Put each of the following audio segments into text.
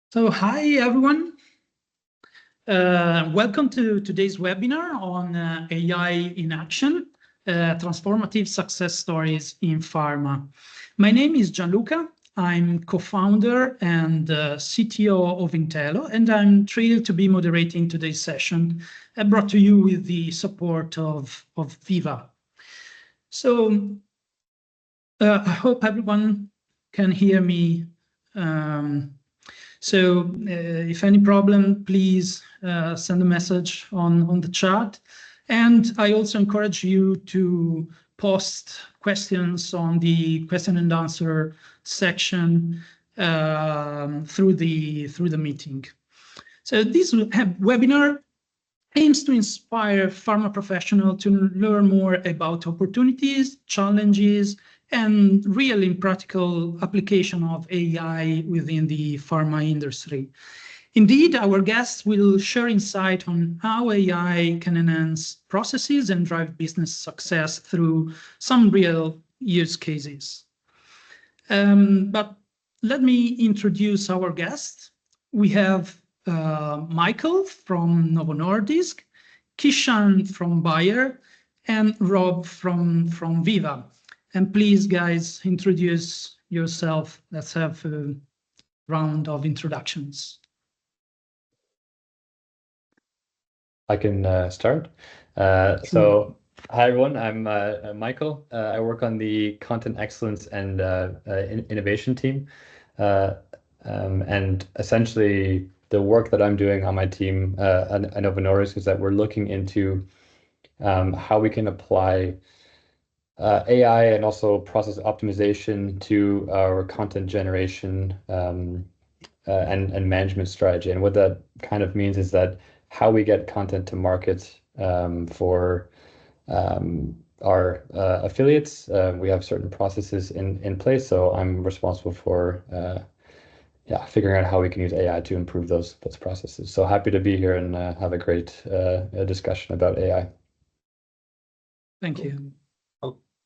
So hi, everyone. Welcome to today's webinar on AI in action, transformative success stories in pharma. My name is Gianluca. I'm co-founder and CTO of Hyntelo, and I'm thrilled to be moderating today's session, brought to you with the support of Veeva. So I hope everyone can hear me. So if any problem, please send a message on the chat. And I also encourage you to post questions on the question and answer section through the meeting. So this webinar aims to inspire pharma professionals to learn more about opportunities, challenges, and really practical application of AI within the pharma industry. Indeed, our guests will share insight on how AI can enhance processes and drive business success through some real use cases. But let me introduce our guests. We have Michael from Novo Nordisk, Kishan from Bayer, and Rob from Veeva. And please, guys, introduce yourself. Let's have a round of introductions. I can start. So, hi everyone, I'm Michael. I work on the content excellence and innovation team. And essentially, the work that I'm doing on my team at Novo Nordisk is that we're looking into how we can apply AI and also process optimization to our content generation and management strategy. And what that kind of means is that how we get content to market for our affiliates. We have certain processes in place, so I'm responsible for figuring out how we can use AI to improve those processes. So happy to be here and have a great discussion about AI. Thank you.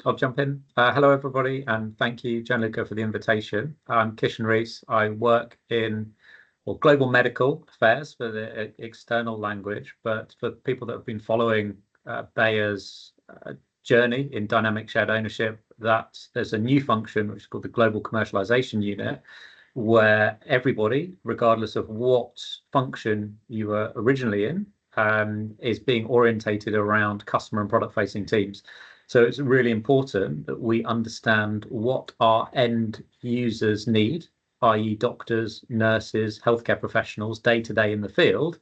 I'll jump in. Hello, everybody, and thank you, Gianluca, for the invitation. I'm Kishan Rees. I work in global medical affairs for the external language, but for people that have been following Bayer's journey in dynamic shared ownership, there's a new function which is called the Global Commercialization Unit, where everybody, regardless of what function you were originally in, is being orientated around customer and product-facing teams. So it's really important that we understand what our end users need, i.e. doctors, nurses, healthcare professionals, day-to-day in the field.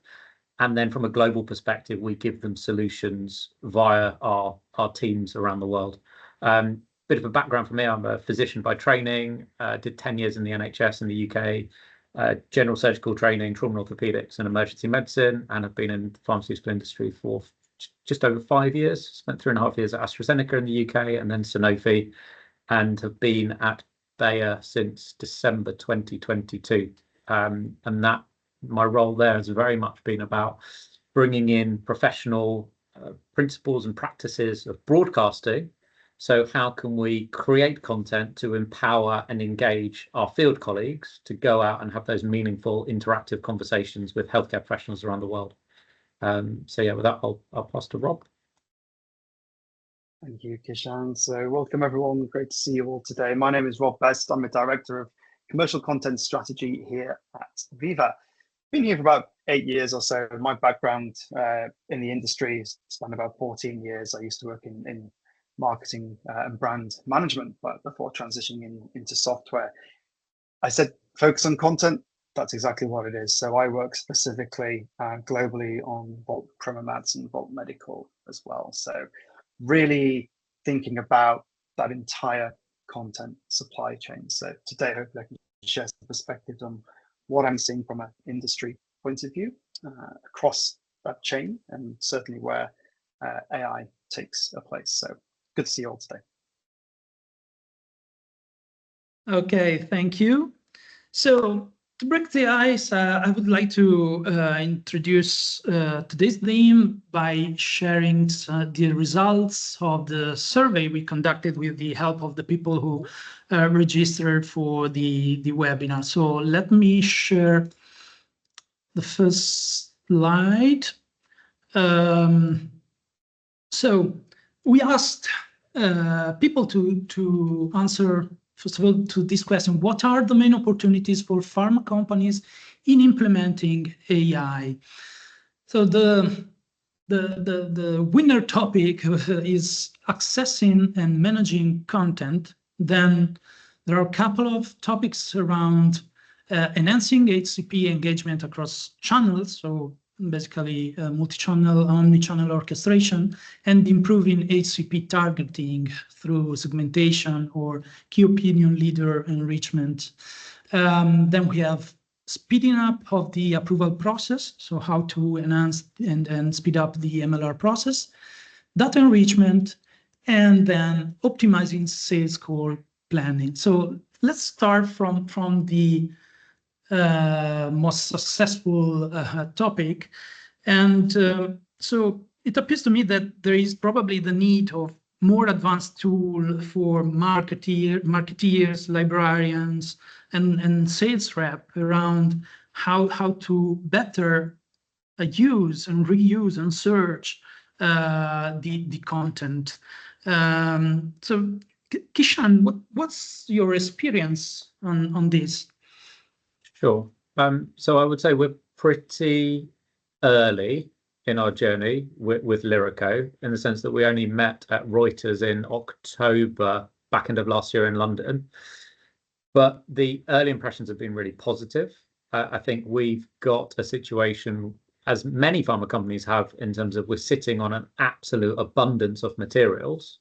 And then from a global perspective, we give them solutions via our teams around the world. Bit of a background for me, I'm a physician by training, did 10 years in the NHS in the UK, general surgical training, trauma orthopedics and emergency medicine, and have been in the pharmaceutical industry for just over 5 years, spent 3.5 years at AstraZeneca in the UK and then Sanofi, and have been at Bayer since December 2022. And that my role there has very much been about bringing in professional principles and practices of broadcasting. So how can we create content to empower and engage our field colleagues to go out and have those meaningful interactive conversations with healthcare professionals around the world? So yeah, with that, I'll pass to Rob. Thank you, Kishan. So welcome everyone. Great to see you all today. My name is Rob Best. I'm a director of commercial content strategy here at Veeva. Been here for about 8 years or so. My background in the industry spanned about 14 years. I used to work in marketing and brand management, but before transitioning into software. I said focus on content. That's exactly what it is. So I work specifically globally on Vault Promomats and Vault Medical as well. So really thinking about that entire content supply chain. So today, hopefully I can share some perspectives on what I'm seeing from an industry point of view across that chain, and certainly where AI takes a place. So good to see you all today. Okay, thank you. So to break the ice, I would like to introduce today's theme by sharing the results of the survey we conducted with the help of the people who registered for the webinar. So let me share the first slide. So we asked people to answer, first of all, to this question: what are the main opportunities for pharma companies in implementing AI? So the winner topic is accessing and managing content. Then there are a couple of topics around enhancing HCP engagement across channels, so basically multi-channel, omni-channel orchestration, and improving HCP targeting through segmentation or key opinion leader enrichment. Then we have speeding up of the approval process, so how to enhance and speed up the MLR process, data enrichment, and then optimizing sales call planning. So let's start from the most successful topic. And so it appears to me that there is probably the need of more advanced tool for marketeers, librarians, and sales rep around how to better use and reuse and search the content. So Kishan, what's your experience on this? Sure. So I would say we're pretty early in our journey with Lyrico, in the sense that we only met at Reuters in October, back end of last year in London. But the early impressions have been really positive. I think we've got a situation, as many pharma companies have, in terms of we're sitting on an absolute abundance of materials.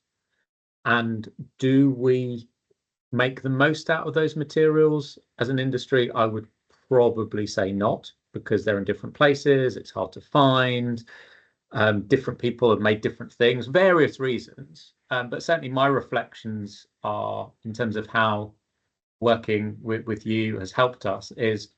And do we make the most out of those materials as an industry? I would probably say not, because they're in different places, it's hard to find, different people have made different things, various reasons. But certainly my reflections are, in terms of how working with you has helped us, is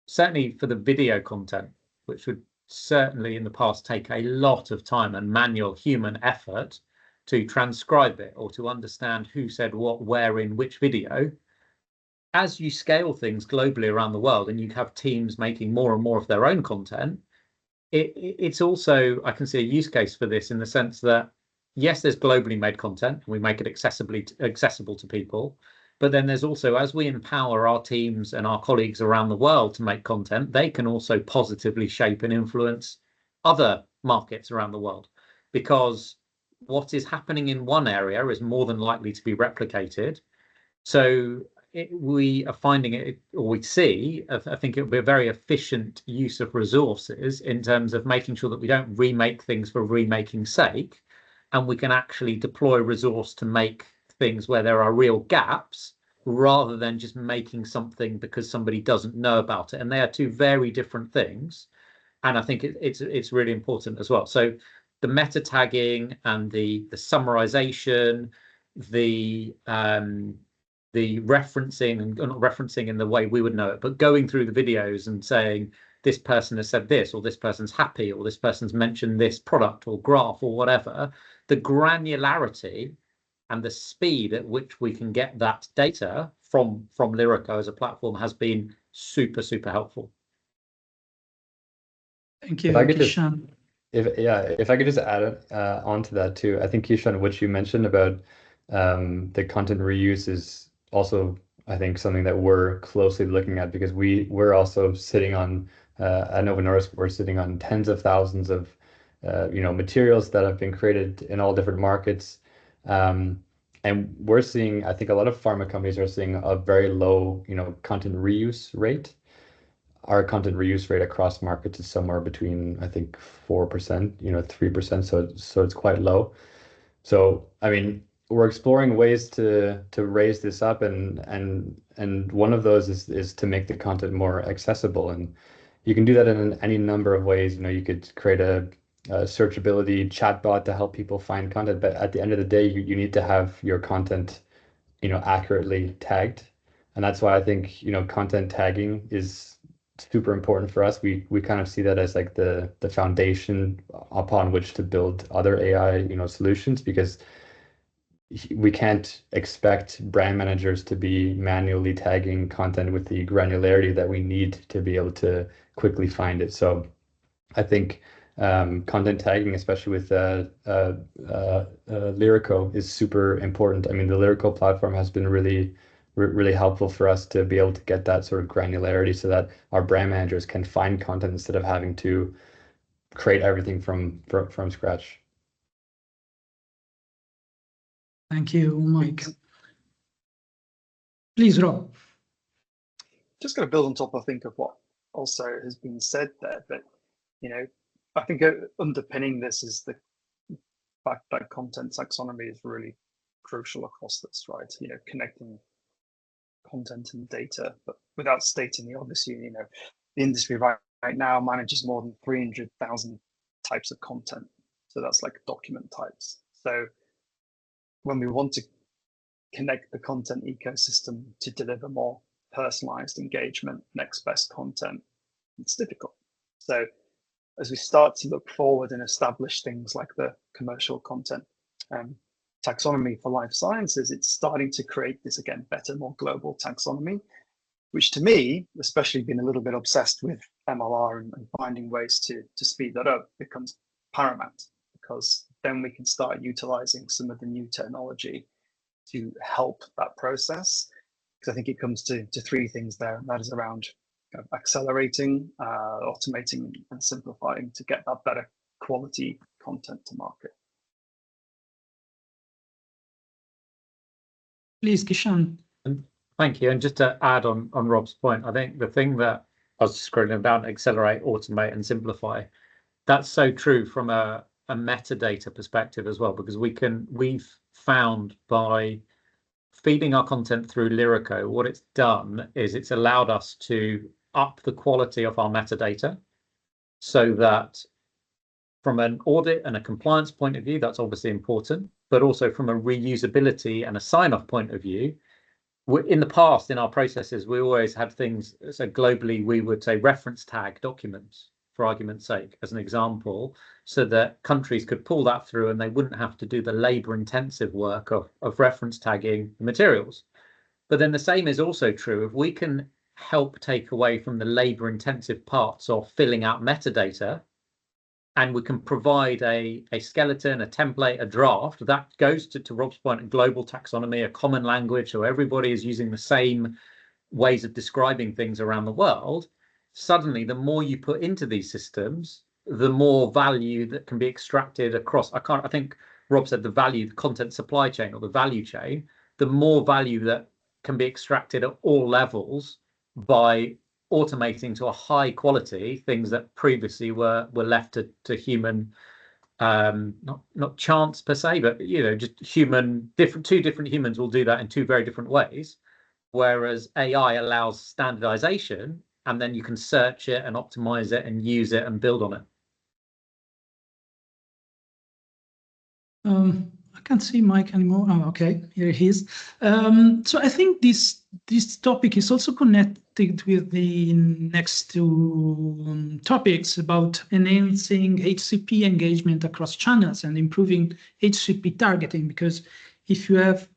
certainly for the video content, which would certainly in the past take a lot of time and manual human effort to transcribe it or to understand who said what, where, in which video. As you scale things globally around the world and you have teams making more and more of their own content, it's also, I can see a use case for this, in the sense that, yes, there's globally made content, and we make it accessible to people. But then there's also, as we empower our teams and our colleagues around the world to make content, they can also positively shape and influence other markets around the world, because what is happening in one area is more than likely to be replicated. So we are finding it, or we see, I think it will be a very efficient use of resources in terms of making sure that we don't remake things for remaking's sake, and we can actually deploy resource to make things where there are real gaps, rather than just making something because somebody doesn't know about it. And they are two very different things. And I think it's really important as well. So the meta tagging and the summarization, the referencing, and not referencing in the way we would know it, but going through the videos and saying, this person has said this, or this person's happy, or this person's mentioned this product or graph or whatever. The granularity and the speed at which we can get that data from Lyrico as a platform has been super, super helpful. Thank you, If I could Kishan. if I could just add on to that too, I think, Kishan, what you mentioned about the content reuse is also, I think, something that we're closely looking at, because we're also sitting on at Novo Nordisk, we're sitting on tens of thousands of materials that have been created in all different markets, and we're seeing, I think a lot of pharma companies are seeing a very low content reuse rate. Our content reuse rate across markets is somewhere between, I think, 4%, 3%. So it's quite low. So I mean, we're exploring ways to raise this up, and one of those is to make the content more accessible, and you can do that in any number of ways. You could create a searchability chatbot to help people find content, but at the end of the day, you need to have your content accurately tagged, and that's why I think content tagging is super important for us. We kind of see that as like the foundation upon which to build other AI solutions, because we can't expect brand managers to be manually tagging content with the granularity that we need to be able to quickly find it. So I think content tagging, especially with Lyrico, is super important. I mean, the Lyrico platform has been really helpful for us to be able to get that sort of granularity so that our brand managers can find content instead of having to create everything from scratch. Thank you, Mike. Please, Rob. Just going to build on top, I think, of what also has been said there. But, you know, I think underpinning this is the fact that content taxonomy is really crucial across this, right? You know, connecting content and data, but without stating the obvious, you know, the industry right now manages more than 300,000 types of content. So that's like document types. So when we want to connect the content ecosystem to deliver more personalized engagement, next best content, it's difficult. So as we start to look forward and establish things like the commercial content taxonomy for life sciences, it's starting to create this, again, better, more global taxonomy, which to me, especially being a little bit obsessed with MLR and finding ways to speed that up, becomes paramount, because then we can start utilizing some of the new technology to help that process. Because I think it comes to three things there, and that is around kind of accelerating, automating, and simplifying to get that better quality content to market. Please, Kishan. Thank you. And just to add on Rob's point, I think the thing that I was scrolling about, accelerate, automate, and simplify, that's so true from a metadata perspective as well, because we've found by feeding our content through Lyrico, what it's done is it's allowed us to up the quality of our metadata, so that from an audit and a compliance point of view, that's obviously important, but also from a reusability and a sign-off point of view. In the past, in our processes, we always had things, so globally, we would say reference tag documents, for argument's sake, as an example, so that countries could pull that through and they wouldn't have to do the labor-intensive work of reference tagging materials. But then the same is also true. If we can help take away from the labor-intensive parts of filling out metadata, and we can provide a skeleton, a template, a draft that goes to Rob's point, a global taxonomy, a common language, so everybody is using the same ways of describing things around the world. Suddenly, the more you put into these systems, the more value that can be extracted across. I think Rob said the value, the content supply chain or the value chain, the more value that can be extracted at all levels by automating to a high quality things that previously were left to human, not chance per se, but you know, just two different humans will do that in two very different ways, whereas AI allows standardization, and then you can search it and optimize it and use it and build on it. I can't see Mike anymore. Oh, okay, here he is. So I think this topic is also connected with the next two topics about enhancing HCP engagement across channels and improving HCP targeting. Because if you have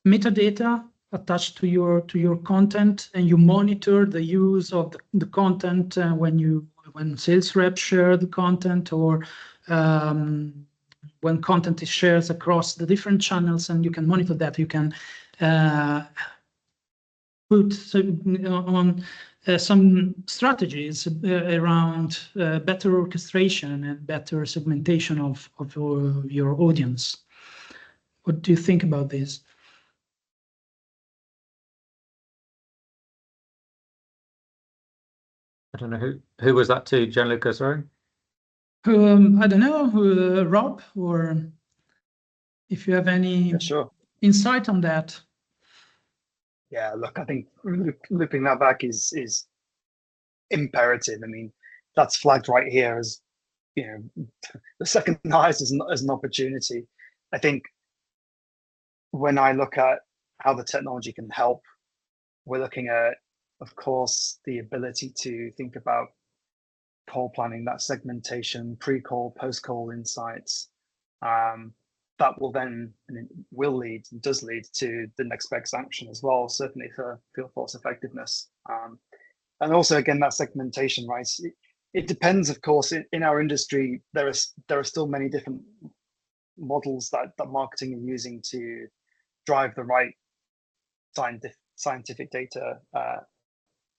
metadata attached to your content and you monitor the use of the content when sales reps share the content, or when content is shared across the different channels, and you can monitor that, you can put on some strategies around better orchestration and better segmentation of your audience. What do you think about this? I don't know who was that to, Gianluca, sorry? I don't know, Rob, or if you have any insight on that. Yeah, look, I think looping that back is imperative. I mean, that's flagged right here as, you know, the second highest as an opportunity. I think when I look at how the technology can help, we're looking at, of course, the ability to think about call planning, that segmentation, pre-call, post-call insights, that will then, and it will lead and does lead to the next best action as well, certainly for field force effectiveness. And also, again, that segmentation, right? It depends, of course. In our industry, there are still many different models that marketing are using to drive the right scientific data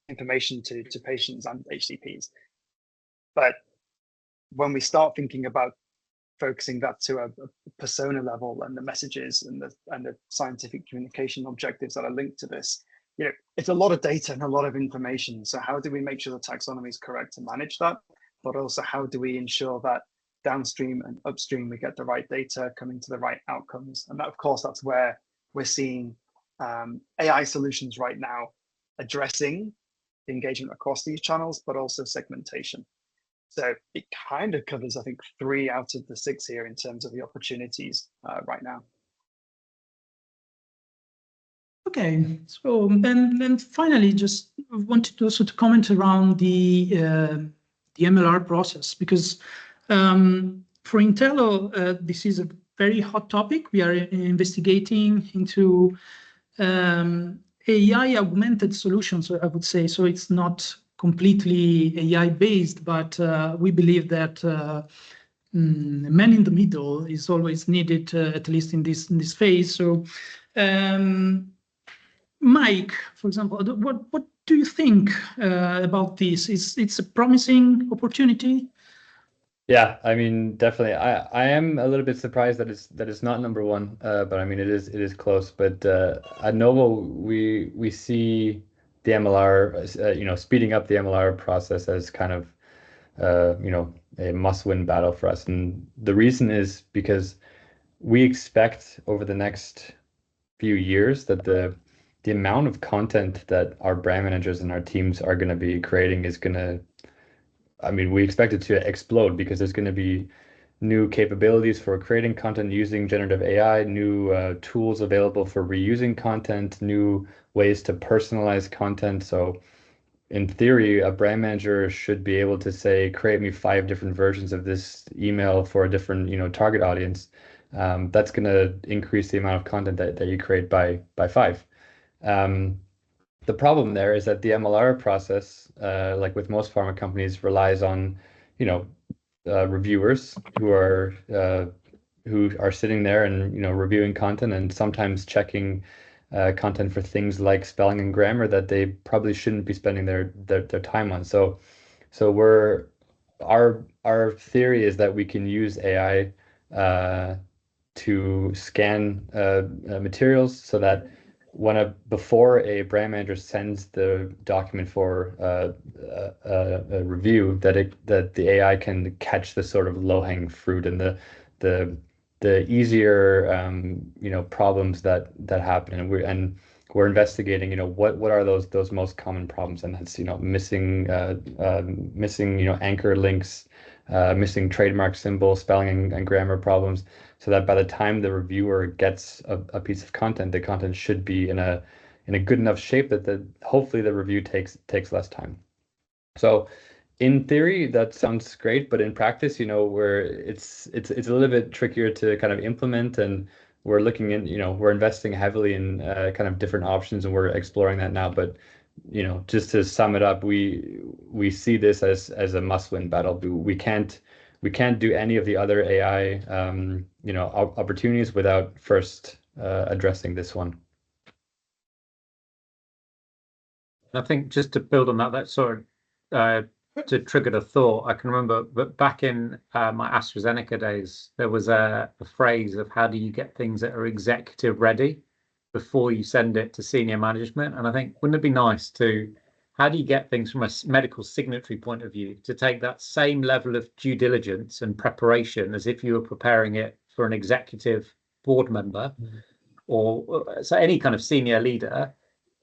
information to patients and HCPs. But when we start thinking about focusing that to a persona level and the messages and the scientific communication objectives that are linked to this, it's a lot of data and a lot of information. So how do we make sure the taxonomy is correct to manage that? But also, how do we ensure that downstream and upstream we get the right data coming to the right outcomes? And that, of course, that's where we're seeing AI solutions right now addressing the engagement across these channels, but also segmentation. So it kind of covers, I think, 3 out of the 6 here in terms of the opportunities right now. Okay, so and finally, just wanted also to comment around the MLR process, because for Hyntelo, this is a very hot topic. We are investigating into AI augmented solutions, I would say. So it's not completely AI based, but we believe that man in the middle is always needed, at least in this phase. So Mike, for example, what do you think about this? It's a promising opportunity? Yeah, I mean, definitely. I am a little bit surprised that it's not number one, but I mean, it is close. But at Novo, we see the MLR, speeding up the MLR process as kind of, a must-win battle for us. And the reason is because we expect over the next few years that the amount of content that our brand managers and our teams are going to be creating is going to, I mean, we expect it to explode, because there's going to be new capabilities for creating content using generative AI, new tools available for reusing content, new ways to personalize content. So in theory, a brand manager should be able to say, create me 5 different versions of this email for a different, target audience. That's going to increase the amount of content that you create by 5. The problem there is that the MLR process, like with most pharma companies, relies on, reviewers who are sitting there and reviewing content, and sometimes checking content for things like spelling and grammar that they probably shouldn't be spending their time on. So our theory is that we can use AI to scan materials, so that before a brand manager sends the document for a review, that the AI can catch the sort of low-hanging fruit and the easier problems that happen, and we're investigating what are those most common problems, and that's missing anchor links, missing trademark symbols, spelling and grammar problems, so that by the time the reviewer gets a piece of content, the content should be in a good enough shape that hopefully the review takes less time. So in theory, that sounds great, but in practice, where it's a little bit trickier to kind of implement, and we're looking in, we're investing heavily in kind of different options, and we're exploring that now. But just to sum it up, we see this as a must-win battle. We can't do any of the other AI opportunities without first addressing this one. I think just to build on that sort of to trigger a thought, I can remember that back in my AstraZeneca days, there was a phrase of how do you get things that are executive ready before you send it to senior management. And I think, wouldn't it be nice how do you get things from a medical signatory point of view to take that same level of due diligence and preparation as if you were preparing it for an executive board member, or so any kind of senior leader,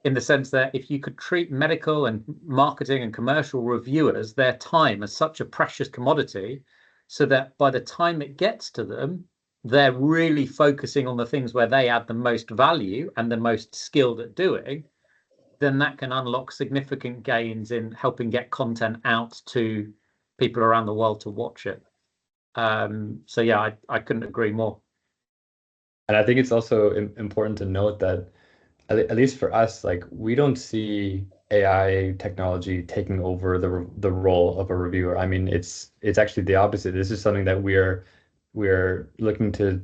in the sense that if you could treat medical and marketing and commercial reviewers, their time as such a precious commodity, so that by the time it gets to them, they're really focusing on the things where they add the most value and the most skilled at doing, then that can unlock significant gains in helping get content out to people around the world to watch it. So yeah, I couldn't agree more. And I think it's also important to note that at least for us, like we don't see AI technology taking over the role of a reviewer. I mean, it's actually the opposite. This is something that we're looking to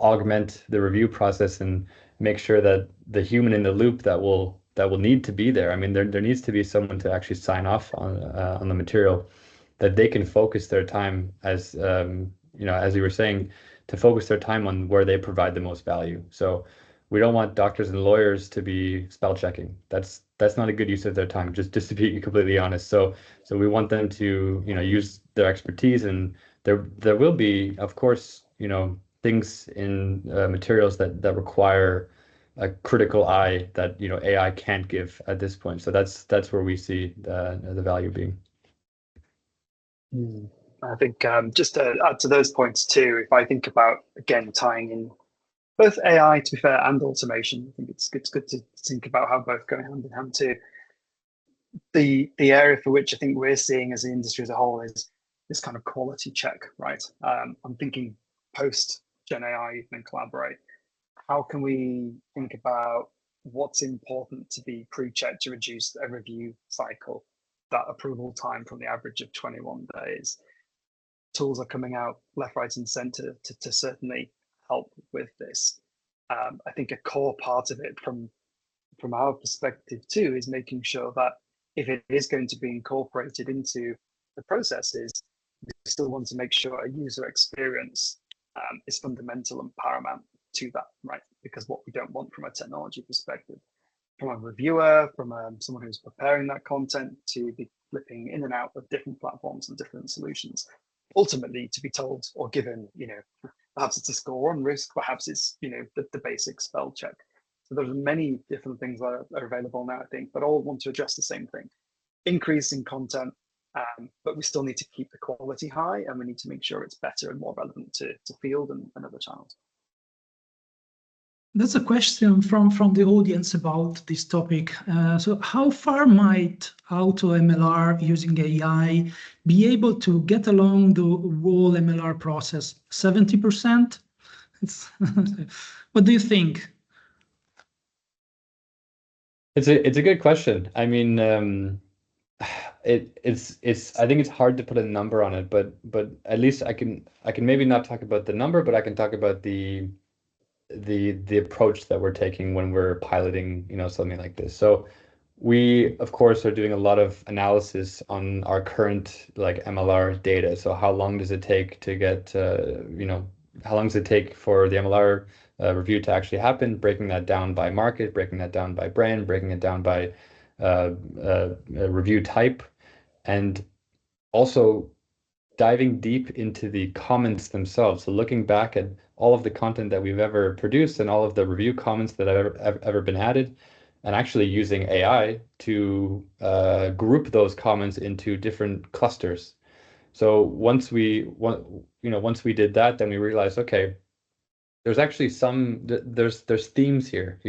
augment the review process and make sure that the human in the loop that will need to be there. I mean, there needs to be someone to actually sign off on the material, that they can focus their time as as you were saying, to focus their time on where they provide the most value. So we don't want doctors and lawyers to be spell checking. That's not a good use of their time, just to be completely honest. So we want them to use their expertise, and there will be, of course, things in materials that require a critical eye that AI can't give at this point. So that's where we see the value being. I think just to add to those points too, if I think about, again, tying in both AI, to be fair, and automation, I think it's good to think about how both go hand in hand too. The area for which I think we're seeing as the industry as a whole is this kind of quality check, right? I'm thinking post Gen AI, even Collaborate. How can we think about what's important to be pre-checked to reduce a review cycle, that approval time from the average of 21 days? Tools are coming out left, right, and center to certainly help with this. I think a core part of it from our perspective too is making sure that if it is going to be incorporated into the processes, we still want to make sure a user experience is fundamental and paramount to that, right? Because what we don't want from a technology perspective, from a reviewer, from someone who's preparing that content, to be flipping in and out of different platforms and different solutions, ultimately to be told or given, perhaps it's a score on risk, perhaps it's, the basic spell check. So there's many different things that are available now, I think, but all want to address the same thing: increase in content, but we still need to keep the quality high, and we need to make sure it's better and more relevant to field and other channels. That's a question from the audience about this topic. So how far might auto MLR using AI be able to get along the whole MLR process? 70%? What do you think? It's a good question. I mean, I think it's hard to put a number on it, but at least I can maybe not talk about the number, but I can talk about the approach that we're taking when we're piloting, something like this. So we, of course, are doing a lot of analysis on our current MLR data. So how long does it take to get, how long does it take for the MLR review to actually happen? Breaking that down by market, breaking that down by brand, breaking it down by review type, and also diving deep into the comments themselves. So looking back at all of the content that we've ever produced and all of the review comments that have ever been added, and actually using AI to group those comments into different clusters. So once we did that, then we realized, okay, there's actually there's themes here.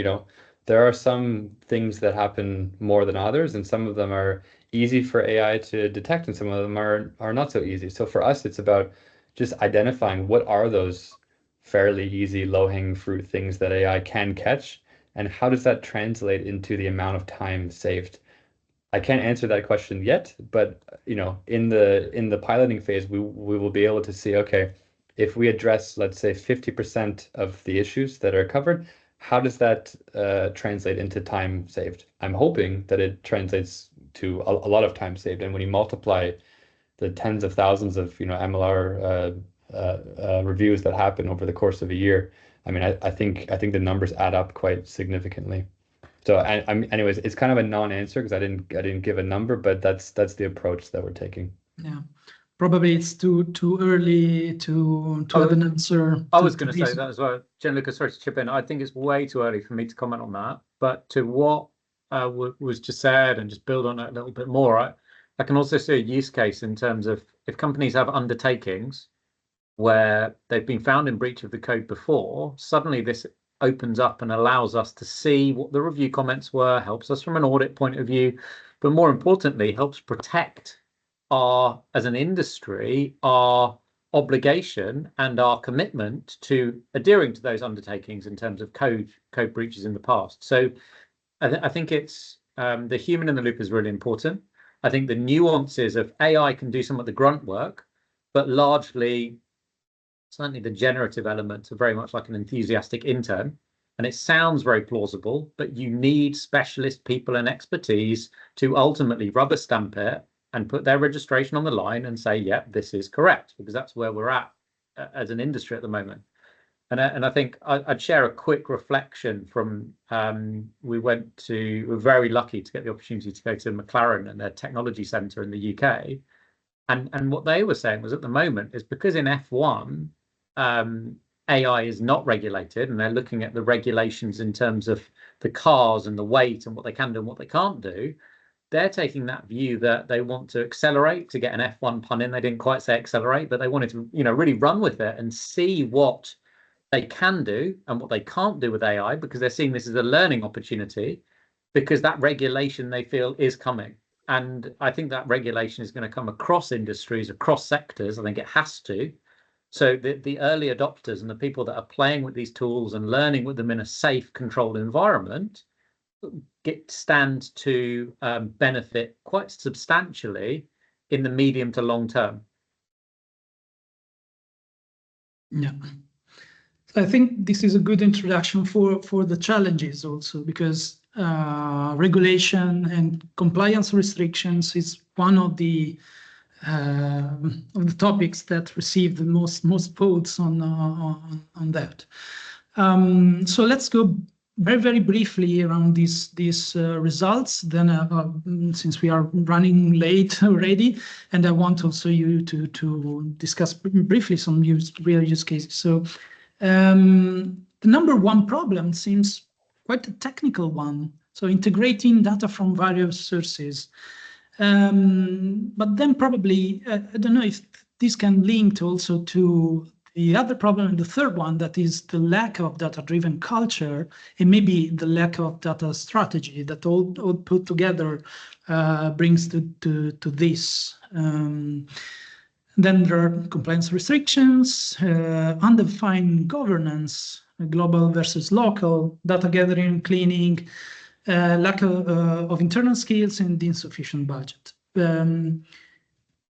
There are some things that happen more than others, and some of them are easy for AI to detect, and some of them are not so easy. So for us, it's about just identifying what are those fairly easy, low-hanging fruit things that AI can catch, and how does that translate into the amount of time saved. I can't answer that question yet, but in the piloting phase, we will be able to see, okay, if we address, let's say, 50% of the issues that are covered, how does that translate into time saved? I'm hoping that it translates to a lot of time saved. And when you multiply the tens of thousands of MLR reviews that happen over the course of a year, I mean, I think the numbers add up quite significantly. So anyways, it's kind of a non-answer because I didn't give a number, but that's the approach that we're taking. Yeah. Probably it's too early to have an answer. I was going to say that as well. Gianluca, sorry to chip in. I think it's way too early for me to comment on that. But to what was just said, and just build on it a little bit more, I can also see a use case in terms of if companies have undertakings where they've been found in breach of the code before, suddenly this opens up and allows us to see what the review comments were, helps us from an audit point of view, but more importantly, helps protect as an industry, our obligation and our commitment to adhering to those undertakings in terms of code breaches in the past. So I think it's the human in the loop is really important. I think the nuances of AI can do some of the grunt work, but largely, certainly the generative elements are very much like an enthusiastic intern. And it sounds very plausible, but you need specialist people and expertise to ultimately rubber stamp it and put their registration on the line and say, yep, this is correct, because that's where we're at as an industry at the moment. And I think I'd share a quick reflection from, we were very lucky to get the opportunity to go to McLaren and their technology center in the UK. And what they were saying was, at the moment, is because in F1, AI is not regulated, and they're looking at the regulations in terms of the cars and the weight and what they can do and what they can't do. They're taking that view that they want to accelerate, to get an F1 pun in. They didn't quite say accelerate, but they wanted to, really run with it and see what they can do and what they can't do with AI, because they're seeing this as a learning opportunity, because that regulation they feel is coming. And I think that regulation is going to come across industries, across sectors. I think it has to. So the early adopters and the people that are playing with these tools and learning with them in a safe, controlled environment stand to benefit quite substantially in the medium to long term. Yeah. I think this is a good introduction for the challenges also, because regulation and compliance restrictions is one of the topics that receive the most votes on that. So let's go very briefly around these results. Then, since we are running late already, and I want also you to discuss briefly some real use cases. So the number one problem seems quite a technical one. So integrating data from various sources. But then probably, I don't know if this can link also to the other problem, the third one, that is the lack of data-driven culture, and maybe the lack of data strategy that all put together brings to this. Then there are compliance restrictions, undefined governance, global versus local, data gathering, cleaning, lack of internal skills, and insufficient budget.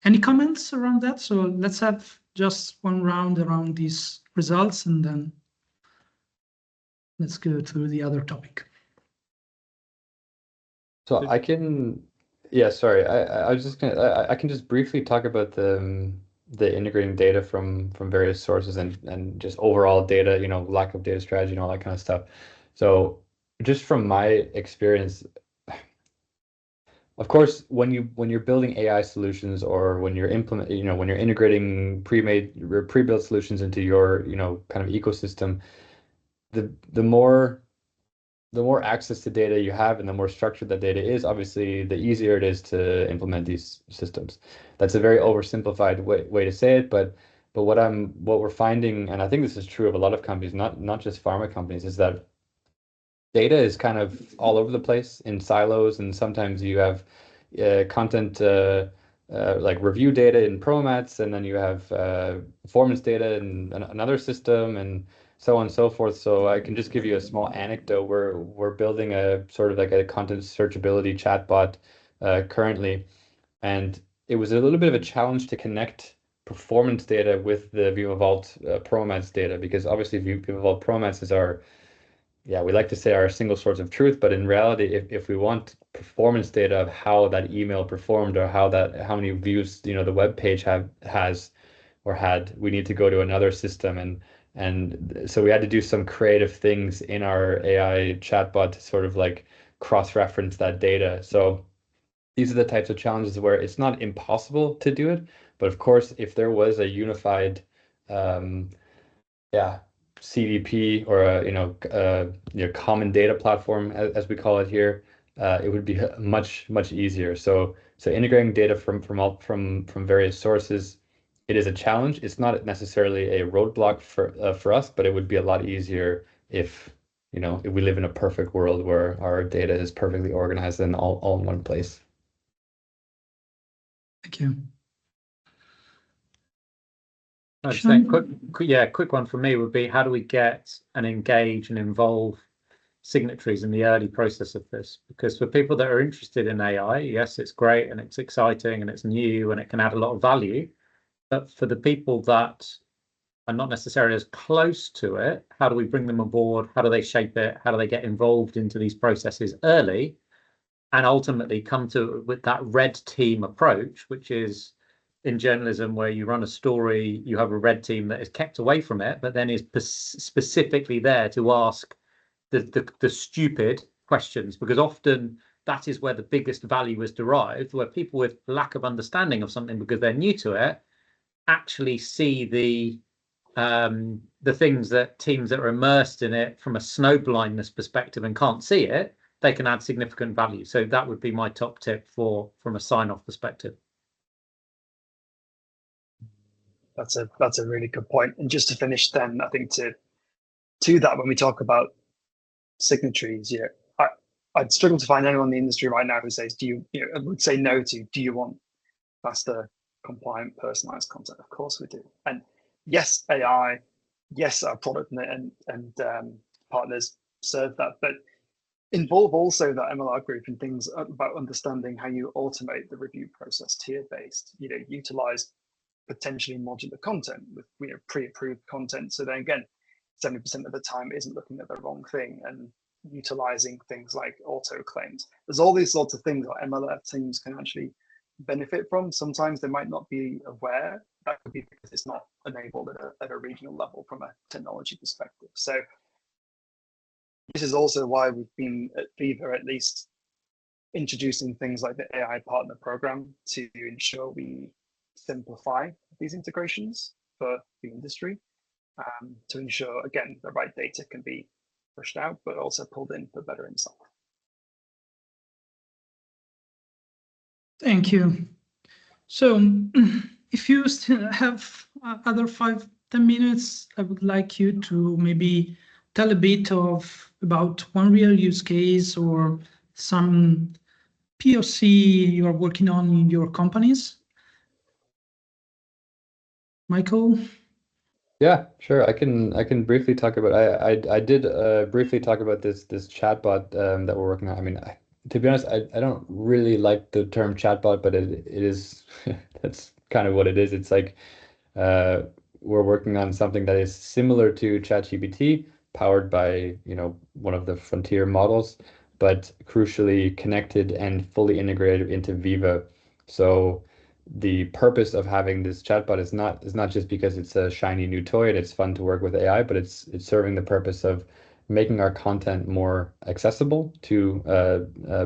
Any comments around that? So let's have just one round around these results, and then let's go through the other topic. So I can, yeah, sorry, I was just gonna, I can just briefly talk about the integrating data from various sources and just overall data, lack of data strategy and all that kind of stuff. So just from my experience, of course, when you're building AI solutions, or when you're when you're integrating pre-built solutions into your kind of ecosystem, the more access to data you have and the more structured that data is, obviously the easier it is to implement these systems. That's a very oversimplified way to say it, but what we're finding, and I think this is true of a lot of companies, not just pharma companies, is that data is kind of all over the place in silos, and sometimes you have content like review data in ProMats, and then you have performance data in another system, and so on and so forth. So I can just give you a small anecdote. We're building a sort of like a content searchability chatbot currently, and it was a little bit of a challenge to connect performance data with the Veeva Vault ProMats data, because obviously Veeva Vault ProMats is our, we like to say our single source of truth, but in reality, if we want performance data of how that email performed, or how many views the web page has or had, we need to go to another system, and so we had to do some creative things in our AI chatbot to sort of like cross-reference that data. So these are the types of challenges where it's not impossible to do it, but of course, if there was a unified CDP, or a common data platform, as we call it here, it would be much easier. So integrating data from various sources, it is a challenge. It's not necessarily a roadblock for us, but it would be a lot easier if if we live in a perfect world where our data is perfectly organized and all in one place. Thank you. I just think quick one from me would be, how do we get and engage and involve signatories in the early process of this? Because for people that are interested in AI, yes, it's great and it's exciting and it's new and it can add a lot of value. But for the people that are not necessarily as close to it, how do we bring them aboard? How do they shape it? How do they get involved into these processes early and ultimately come to with that red team approach, which is in journalism where you run a story, you have a red team that is kept away from it, but then is specifically there to ask the stupid questions, because often that is where the biggest value is derived, where people with lack of understanding of something because they're new to it actually see the things that teams that are immersed in it from a snow blindness perspective and can't see it, they can add significant value. So that would be my top tip from a sign-off perspective. That's a really good point. And just to finish then, I think to that, when we talk about signatories, I'd struggle to find anyone in the industry right now who says, would say no to, do you want faster, compliant, personalized content? Of course we do. And yes, AI, yes, our product and partners serve that, but involve also that MLR group in things about understanding how you automate the review process, tier-based, utilize potentially modular content with pre-approved content. So then again, 70% of the time isn't looking at the wrong thing and utilizing things like auto claims. There's all these sorts of things that MLR teams can actually benefit from. Sometimes they might not be aware. That could be because it's not enabled at a regional level from a technology perspective. So this is also why we've been at Veeva at least introducing things like the AI partner program to ensure we simplify these integrations for the industry, to ensure, again, the right data can be pushed out, but also pulled in for better insight. Thank you. So if you still have other 5-10 minutes, I would like you to maybe tell a bit about one real use case or some POC you are working on in your companies. Michael? Yeah, sure. I can briefly talk about. I did briefly talk about this chatbot that we're working on. I mean, to be honest, I don't really like the term chatbot, but it is that's kind of what it is. It's like we're working on something that is similar to ChatGPT, powered by one of the frontier models, but crucially connected and fully integrated into Veeva. So the purpose of having this chatbot is not just because it's a shiny new toy and it's fun to work with AI, but it's serving the purpose of making our content more accessible to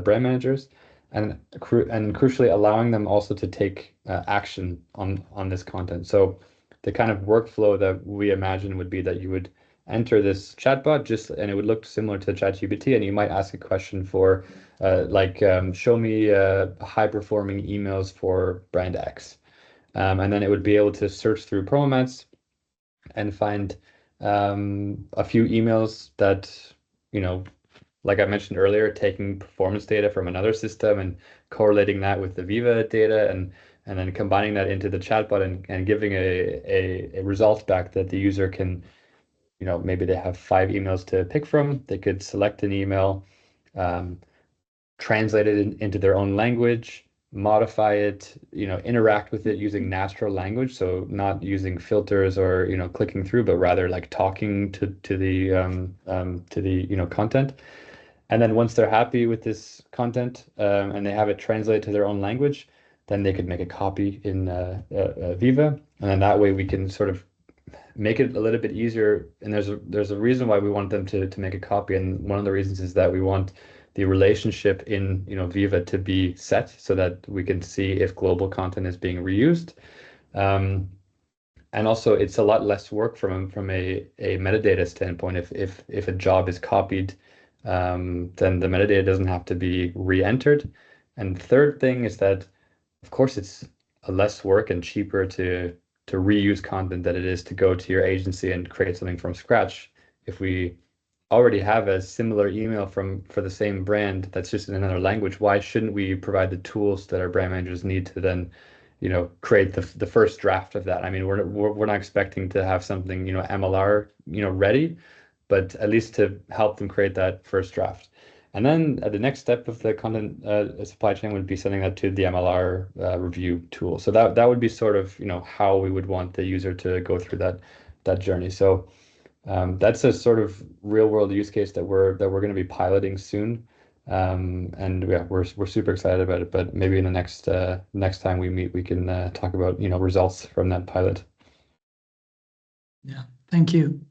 brand managers, and crucially allowing them also to take action on this content. So the kind of workflow that we imagine would be that you would enter this chatbot and it would look similar to ChatGPT, and you might ask a question for show me high-performing emails for brand X. And then it would be able to search through PromoMats and find a few emails that, like I mentioned earlier, taking performance data from another system and correlating that with the Veeva data and then combining that into the chatbot and giving a result back that the user can, maybe they have 5 emails to pick from. They could select an email, translate it into their own language, modify it, interact with it using natural language. So not using filters or, clicking through, but rather like talking to the content. And then once they're happy with this content and they have it translated to their own language, then they could make a copy in Veeva. And then that way we can sort of make it a little bit easier. And there's a reason why we want them to make a copy. And one of the reasons is that we want the relationship in Veeva to be set so that we can see if global content is being reused. And also it's a lot less work from a metadata standpoint. If a job is copied, then the metadata doesn't have to be re-entered. And the third thing is that, of course, it's less work and cheaper to reuse content than it is to go to your agency and create something from scratch. If we already have a similar email for the same brand that's just in another language, why shouldn't we provide the tools that our brand managers need to then create the first draft of that. I mean, we're not expecting to have something, MLR, ready, but at least to help them create that first draft. And then the next step of the content supply chain would be sending that to the MLR review tool. So that would be sort of, how we would want the user to go through that journey. So that's a sort of real world use case that we're going to be piloting soon. And yeah, we're super excited about it, but maybe in the next time we meet, we can talk about, results from that pilot. Yeah, thank you.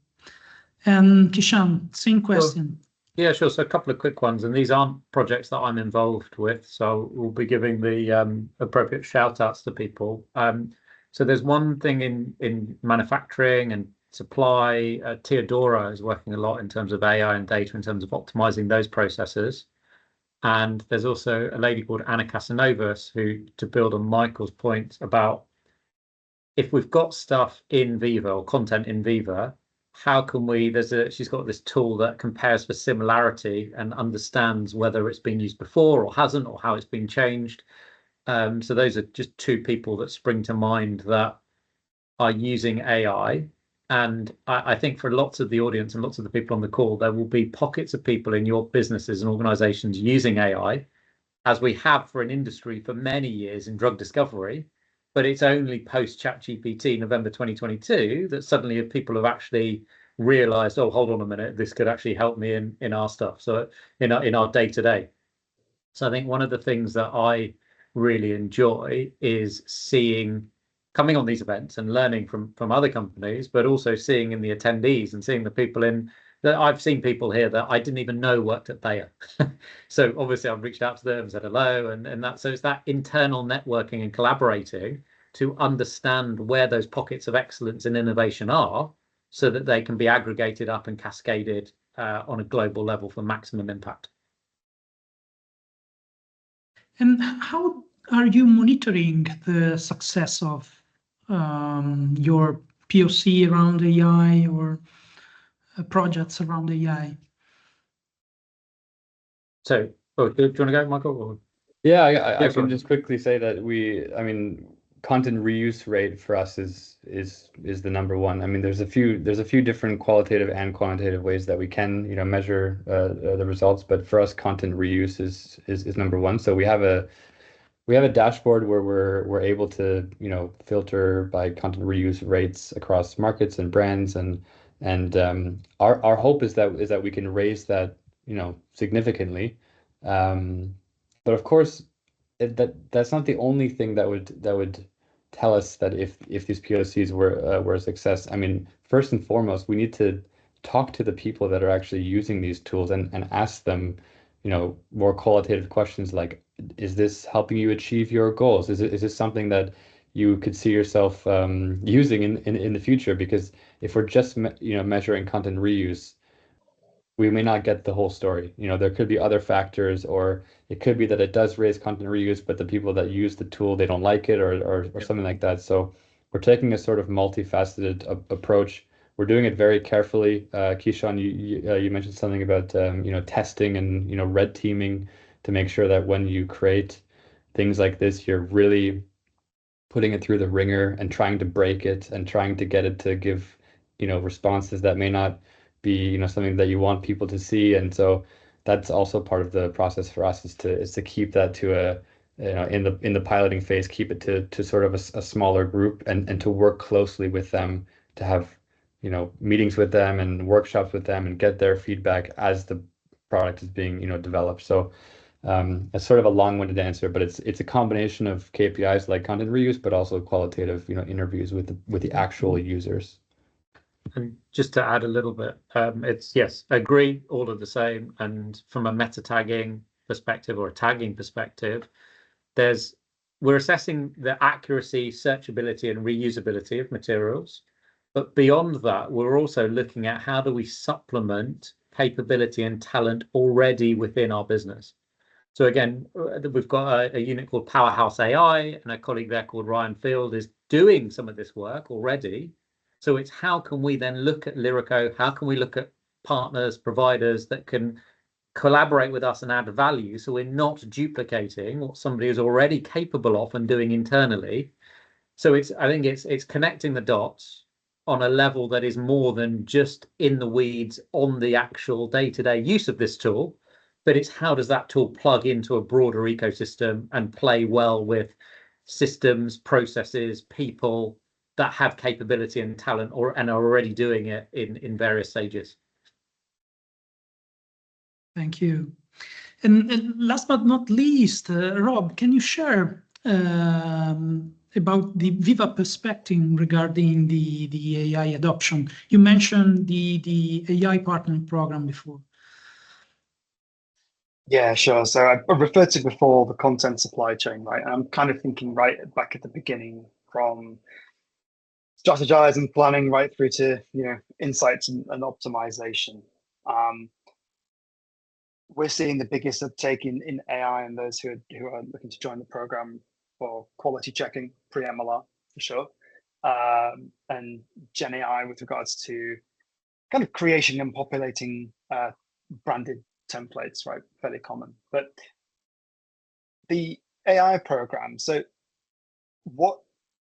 And Kishan, same question. Yeah, sure. So a couple of quick ones, and these aren't projects that I'm involved with, so we'll be giving the appropriate shout outs to people. So there's one thing in manufacturing and supply. Theodora is working a lot in terms of AI and data in terms of optimizing those processes. And there's also a lady called Anna Casanovas who, to build on Michael's point about if we've got stuff in Veeva or content in Veeva, how can we, she's got this tool that compares for similarity and understands whether it's been used before or hasn't, or how it's been changed. So those are just two people that spring to mind that are using AI. And I think for lots of the audience and lots of the people on the call, there will be pockets of people in your businesses and organizations using AI, as we have for an industry for many years in drug discovery. But it's only post ChatGPT November 2022 that suddenly people have actually realized, oh, hold on a minute, this could actually help me in our stuff. So in our day-to-day. So I think one of the things that I really enjoy is coming on these events and learning from other companies, but also seeing in the attendees and seeing the people that I've seen people here that I didn't even know worked at Bayer. So obviously I've reached out to them and said hello, and that, so it's that internal networking and collaborating to understand where those pockets of excellence and innovation are, so that they can be aggregated up and cascaded on a global level for maximum impact. And how are you monitoring the success of your POC around AI or projects around AI? So, do you want to go, Michael? Or? Yeah, I can just quickly say that content reuse rate for us is the number one. I mean, there's a few different qualitative and quantitative ways that we can measure the results, but for us, content reuse is number one. So we have a dashboard where we're able to filter by content reuse rates across markets and brands, and our hope is that we can raise that significantly. But of course, that's not the only thing that would tell us that if these POCs were a success. I mean, first and foremost, we need to talk to the people that are actually using these tools and ask them, more qualitative questions like, is this helping you achieve your goals? Is this something that you could see yourself using in the future? Because if we're just measuring content reuse, we may not get the whole story. There could be other factors, or it could be that it does raise content reuse, but the people that use the tool, they don't like it, or something like that. So we're taking a sort of multifaceted approach. We're doing it very carefully. Kishan, you mentioned something about testing and red teaming to make sure that when you create things like this, you're really putting it through the ringer and trying to break it and trying to get it to give responses that may not be something that you want people to see. And so that's also part of the process for us, is to keep that to a in the piloting phase, keep it to sort of a smaller group, and to work closely with them, to have meetings with them and workshops with them and get their feedback as the product is being developed. So it's sort of a long-winded answer, but it's a combination of KPIs like content reuse, but also qualitative interviews with the actual users. And just to add a little bit, it's yes, agree, all of the same. And from a meta tagging perspective or a tagging perspective, we're assessing the accuracy, searchability, and reusability of materials. But beyond that, we're also looking at how do we supplement capability and talent already within our business. So again, we've got a unit called Powerhouse AI, and a colleague there called Ryan Field is doing some of this work already. So it's how can we then look at Lyrico, how can we look at partners, providers that can collaborate with us and add value, so we're not duplicating what somebody is already capable of and doing internally. So I think it's connecting the dots on a level that is more than just in the weeds on the actual day-to-day use of this tool, but it's how does that tool plug into a broader ecosystem and play well with systems, processes, people that have capability and talent and are already doing it in various stages. Thank you. And last but not least, Rob, can you share about the Veeva perspective regarding the AI adoption? You mentioned the AI partner program before. Yeah, sure. So I referred to before the content supply chain, right? And I'm kind of thinking right back at the beginning, from strategize and planning right through to insights and optimization. We're seeing the biggest uptake in AI and those who are looking to join the program for quality checking, pre-MLR for sure, and Gen AI with regards to kind of creation and populating branded templates, right? Fairly common. But the AI program, so what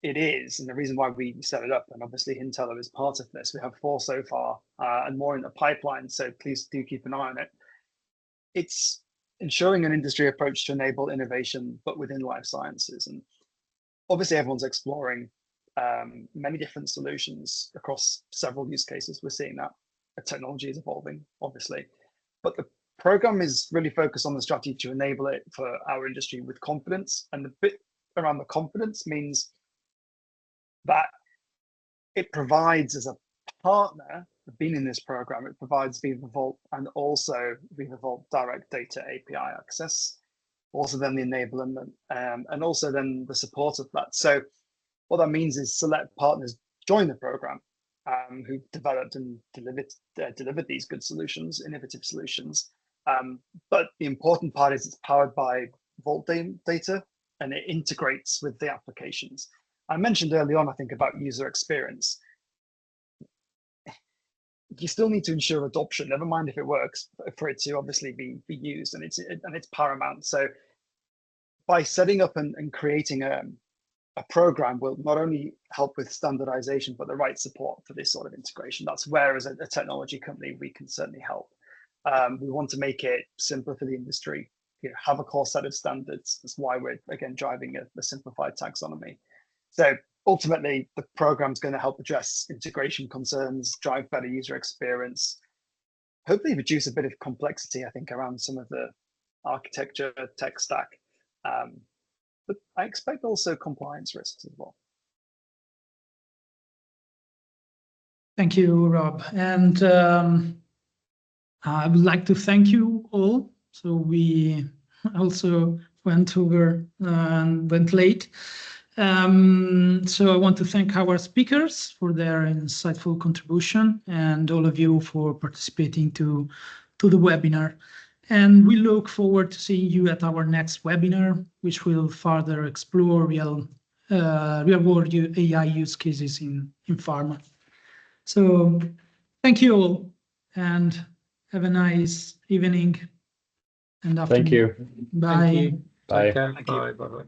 it is, and the reason why we set it up, and obviously Hyntelo is part of this. We have 4 so far, and more in the pipeline. So please do keep an eye on it. It's ensuring an industry approach to enable innovation, but within life sciences. And obviously everyone's exploring many different solutions across several use cases. We're seeing that technology is evolving, obviously, but the program is really focused on the strategy to enable it for our industry with confidence. And the bit around the confidence means that it provides, as a partner being in this program, it provides Veeva Vault and also Veeva Vault direct data API access, also then the enablement, and also then the support of that. So what that means is select partners join the program who've developed and delivered these good solutions, innovative solutions. But the important part is it's powered by Vault data and it integrates with the applications. I mentioned early on, I think, about user experience. You still need to ensure adoption, never mind if it works, for it to obviously be used, and it's paramount. So by setting up and creating a program will not only help with standardization, but the right support for this sort of integration. That's where, as a technology company, we can certainly help. We want to make it simpler for the industry, have a core set of standards. That's why we're, again, driving a simplified taxonomy. So ultimately, the program's going to help address integration concerns, drive better user experience, hopefully reduce a bit of complexity, I think, around some of the architecture, tech stack. But I expect also compliance risks as well. Thank you, Rob. And I would like to thank you all. So we also went over and went late. So I want to thank our speakers for their insightful contribution and all of you for participating to the webinar. And we look forward to seeing you at our next webinar, which will further explore real-world AI use cases in pharma. So thank you all, and have a nice evening and afternoon. Thank you. Bye. Thank you. Bye. Take care. Bye. Bye.